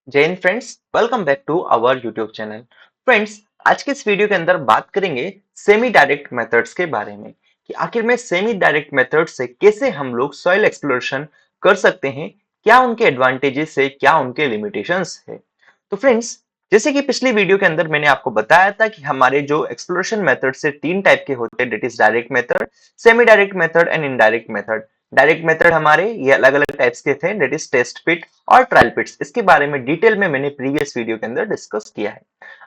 जय हिंद friends, welcome back to our YouTube channel. Friends, आज के इस वीडियो के अंदर बात करेंगे सेमी डायरेक्ट मेथड्स के बारे में कि आखिर में सेमी डायरेक्ट मेथड से कैसे हम लोग सॉइल एक्सप्लोरेशन कर सकते हैं, क्या उनके एडवांटेजेस है, क्या उनके लिमिटेशंस है। तो फ्रेंड्स, जैसे कि पिछली वीडियो के अंदर मैंने आपको बताया था कि हमारे जो एक्सप्लोरेशन मेथड से तीन टाइप के होते हैं, that is direct method, semi direct method and indirect method. Direct method हमारे ये अलग अलग टाइप्स के थे, डेट इज टेस्ट पिट और ट्रायल पिट्स। इसके बारे में डिटेल में मैंने प्रीवियस वीडियो के अंदर डिस्कस किया है।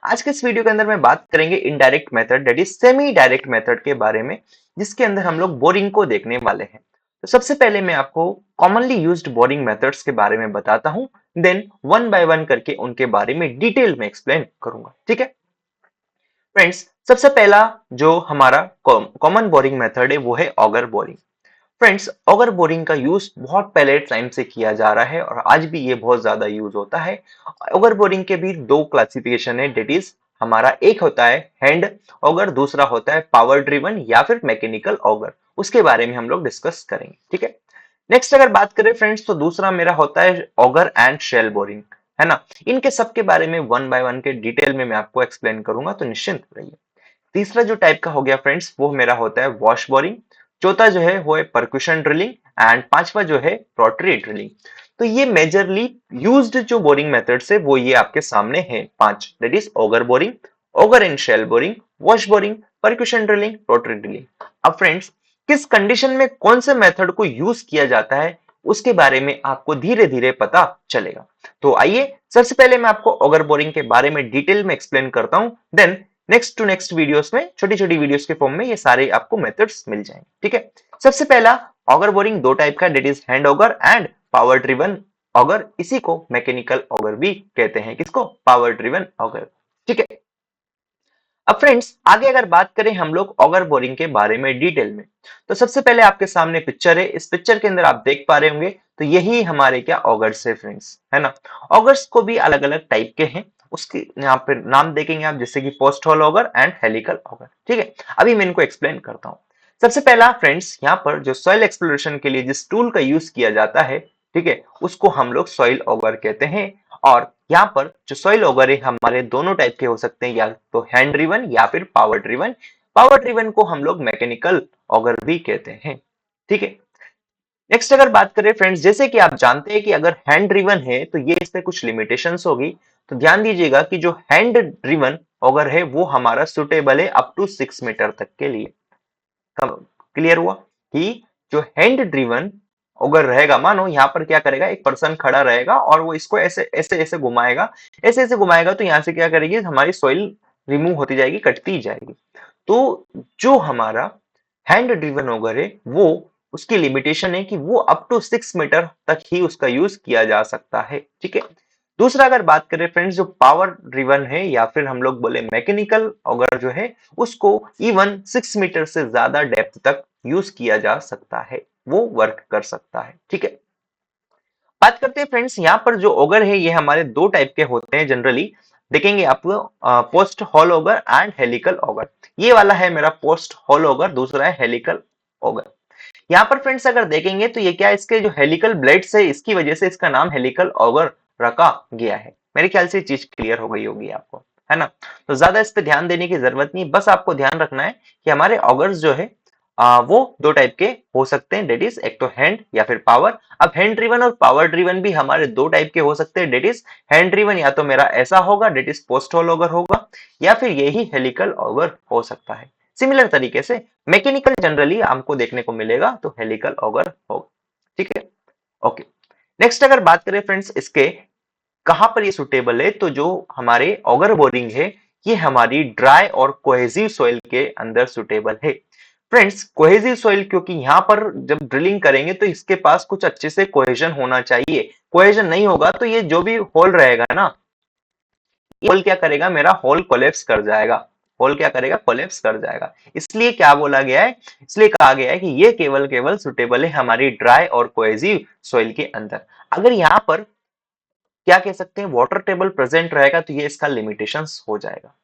आज के इस वीडियो के अंदर मैं बात करेंगे indirect method, that is semi direct method के बारे में, जिसके अंदर हम लोग बोरिंग को देखने वाले हैं। तो सबसे पहले मैं आपको कॉमनली यूज्ड बोरिंग मेथड्स के बारे में बताता हूं, देन वन बाय वन करके उनके बारे में डिटेल में एक्सप्लेन करूंगा। ठीक है फ्रेंड्स, सबसे पहला जो हमारा कॉमन बोरिंग मेथड है वो है auger boring. Friends, auger boring का यूज बहुत पहले टाइम से किया जा रहा है और आज भी ये बहुत ज्यादा यूज होता है। ऑगर बोरिंग के भी दो क्लासिफिकेशन है, डेट इज हमारा एक होता है हैंड ऑगर, दूसरा होता है पावर ड्रिवन या फिर मैकेनिकल ऑगर। उसके बारे में हम लोग डिस्कस करेंगे। ठीक है, नेक्स्ट अगर बात करें फ्रेंड्स, तो दूसरा मेरा होता है ऑगर एंड शेल बोरिंग, है ना। इनके सबके बारे में वन बाय वन के डिटेल में मैं आपको एक्सप्लेन करूंगा, तो निश्चिंत रहिए। तीसरा जो टाइप का हो गया फ्रेंड्स, वो मेरा होता है वॉश बोरिंग। चौथा जो है वो है परक्यूशन ड्रिलिंग एंड पांचवा जो है रोटरी ड्रिलिंग। तो ये मेजरली यूज्ड जो बोरिंग मेथड्स है वो ये आपके सामने है पांच, that is auger boring, auger and shell boring, wash boring, percussion drilling, rotary drilling. अब फ्रेंड्स, किस कंडीशन में कौन से मेथड को यूज किया जाता है उसके बारे में आपको धीरे धीरे पता चलेगा। तो आइए सबसे पहले मैं आपको ऑगर बोरिंग के बारे में डिटेल में एक्सप्लेन करता हूं, then next to next videos में छोटी छोटी वीडियोस के फॉर्म में ये सारे आपको मेथड्स मिल जाएंगे। ठीक है, सबसे पहला ऑगर बोरिंग दो टाइप का, that is hand auger and power driven auger. इसी को मैकेनिकल ऑगर भी कहते हैं, किसको, पावर ड्रिवन ऑगर। ठीक है, अब फ्रेंड्स आगे अगर बात करें हम लोग ऑगर बोरिंग के बारे में डिटेल में, तो सबसे पहले आपके सामने पिक्चर है। इस पिक्चर के अंदर आप देख पा रहे होंगे, तो यही हमारे क्या ऑगर्स है फ्रेंड्स, है ना। ऑगर्स को भी अलग अलग टाइप के हैं, उसके यहाँ पे नाम देखेंगे आप, जैसे कि post hole auger and helical auger. ठीक है, अभी मैं इनको एक्सप्लेन करता हूँ। सबसे पहला फ्रेंड्स, यहाँ पर जो सॉइल एक्सप्लोरेशन के लिए जिस टूल का यूज किया जाता है, ठीक है, उसको हम लोग सॉइल ऑगर कहते हैं। और यहाँ पर जो सॉइल ऑगर है हमारे दोनों टाइप के हो सकते हैं, या तो हैंड ड्रिवन या फिर पावर ड्रिवन। पावर ड्रिवन को हम लोग मैकेनिकल ऑगर भी कहते हैं। ठीक है, नेक्स्ट अगर बात करें फ्रेंड्स, जैसे कि आप जानते हैं कि अगर हैंड ड्रिवन है तो ये इस पे कुछ लिमिटेशंस होगी। तो ध्यान दीजिएगा कि जो हैंड ड्रिवन ऑगर है वो हमारा सुटेबल है अप टू 6 मीटर तक के लिए। क्लियर हुआ कि जो हैंड ड्रिवन अगर रहेगा, मानो यहाँ पर क्या करेगा, एक पर्सन खड़ा रहेगा और वो इसको ऐसे ऐसे ऐसे घुमाएगा, ऐसे ऐसे घुमाएगा, तो यहाँ से क्या करेगी, हमारी सॉइल रिमूव होती जाएगी, कटती जाएगी। तो जो हमारा हैंड ड्रिवन ऑगर है वो, उसकी लिमिटेशन है कि वो अप टू 6 मीटर तक ही उसका यूज किया जा सकता है। ठीक है, दूसरा अगर बात करें फ्रेंड्स, जो पावर ड्रिवन है या फिर हम लोग बोले मैकेनिकल ऑगर जो है, उसको इवन 6 मीटर से ज्यादा डेप्थ तक यूज किया जा सकता है, वो वर्क कर सकता है। ठीक है, बात करते हैं फ्रेंड्स, यहाँ पर जो ऑगर है ये हमारे दो टाइप के होते हैं जनरली। देखेंगे आप, post hall auger and helical auger. ये वाला है मेरा पोस्ट हॉल ऑगर, दूसरा है हेलिकल ऑगर। यहाँ पर फ्रेंड्स अगर देखेंगे तो ये क्या, इसके जो हेलिकल ब्लेड्स है इसकी वजह से इसका नाम हेलिकल ऑगर रखा गया है। मेरे ख्याल से ये चीज क्लियर हो गई होगी आपको, है ना। तो ज्यादा इस पे ध्यान देने की जरूरत नहीं, बस आपको ध्यान रखना है कि हमारे ऑगर्स जो है वो दो टाइप के हो सकते हैं, डेट इज एक तो हैंड या फिर पावर। अब हैंड ड्रिवन और पावर ड्रिवन भी हमारे दो टाइप के हो सकते हैं, डेट इज हैंड ड्रिवन या तो मेरा ऐसा होगा, that is post hole auger होगा, या फिर यही हेलिकल ऑगर हो सकता है। सिमिलर तरीके से मैकेनिकल जनरली हमको देखने को मिलेगा, तो हेलिकल ऑगर होगा। ठीक है, ओके। नेक्स्ट अगर बात करें फ्रेंड्स, इसके कहां पर ये सुटेबल है, तो जो हमारे ऑगर बोरिंग है ये हमारी ड्राई और कोहेसिव सॉइल के अंदर सुटेबल है। फ्रेंड्स, कोहेसिव सॉइल, क्योंकि यहाँ पर जब ड्रिलिंग करेंगे तो इसके पास कुछ अच्छे से कोहेजन होना चाहिए। कोहेजन नहीं होगा तो ये जो भी होल रहेगा ना, होल क्या करेगा, मेरा होल कोलेप्स कर जाएगा। होल क्या करेगा, कोलेप्स कर जाएगा। इसलिए क्या बोला गया है, इसलिए कहा गया है कि ये केवल केवल सुटेबल है हमारी ड्राई और कोहेसिव सॉइल के अंदर। अगर यहाँ पर क्या कह सकते हैं, वाटर टेबल प्रेजेंट रहेगा तो ये इसका लिमिटेशंस हो जाएगा।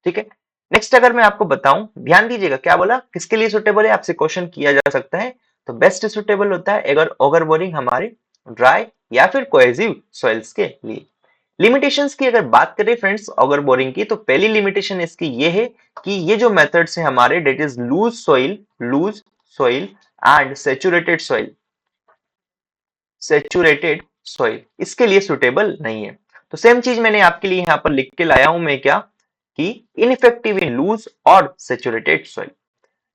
ठीक है, नेक्स्ट अगर मैं आपको बताऊं, ध्यान दीजिएगा क्या बोला, किसके लिए सुटेबल है, आपसे क्वेश्चन किया जा सकता है। तो बेस्ट सुटेबल होता है अगर ऑगर बोरिंग हमारे ड्राई या फिर कोहेसिव सॉइल्स के लिए। लिमिटेशंस की अगर बात करें फ्रेंड्स ऑगर बोरिंग की, तो पहली लिमिटेशन इसकी ये है कि ये जो मेथड्स है हमारे, that is loose soil and saturated soil इसके लिए सुटेबल नहीं है। तो सेम चीज मैंने आपके लिए यहाँ पर लिख के लाया हूं मैं, क्या कि इनइफेक्टिव इन लूज और सेचुरेटेड सॉइल।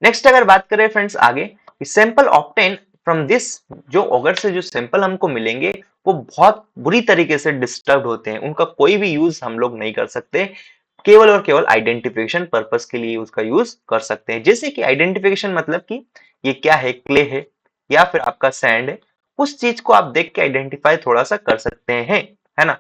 नेक्स्ट अगर बात करें फ्रेंड्स आगे, सैंपल ऑब्टेन फ्रॉम दिस, जो ऑगर से जो सैंपल हमको मिलेंगे वो बहुत बुरी तरीके से डिस्टर्ब होते हैं, उनका कोई भी यूज हम लोग नहीं कर सकते, केवल और केवल आइडेंटिफिकेशन पर्पस के लिए उसका यूज कर सकते हैं। जैसे कि आइडेंटिफिकेशन मतलब कि ये क्या है, क्ले है या फिर आपका सैंड है, उस चीज को आप देख के आइडेंटिफाई थोड़ा सा कर सकते हैं, है ना।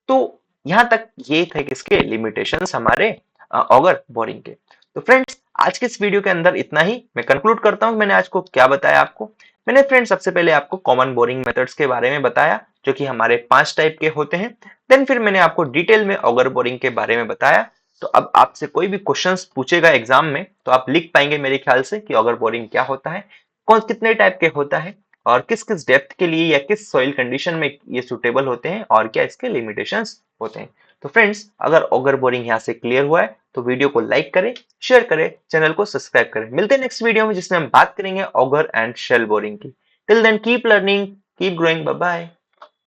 तो यहां तक ये थे किसके लिमिटेशंस हमारे ऑगर बोरिंग के। तो फ्रेंड्स आज के इस वीडियो के अंदर इतना ही, मैं कंक्लूड करता हूं मैंने आज को क्या बताया आपको। मैंने फ्रेंड्स सबसे पहले आपको कॉमन बोरिंग मेथड्स के बारे में बताया, जो कि हमारे 5 टाइप के होते हैं। देन फिर मैंने आपको डिटेल में ऑगर बोरिंग के बारे में बताया। तो अब आपसे कोई भी क्वेश्चंस पूछेगा एग्जाम में तो आप लिख पाएंगे मेरे ख्याल से कि ऑगर बोरिंग क्या होता है, कौन कितने टाइप के होता है, और किस किस डेप्थ के लिए या किस सॉइल कंडीशन में ये सुटेबल होते हैं, और क्या इसके लिमिटेशंस होते हैं। तो फ्रेंड्स अगर ऑगर बोरिंग यहाँ से क्लियर हुआ है तो वीडियो को लाइक करें, शेयर करें, चैनल को सब्सक्राइब करें। मिलते हैं नेक्स्ट वीडियो में जिसमें हम बात करेंगे ऑगर एंड शेल बोरिंग की। Till then keep learning, keep growing, bye bye.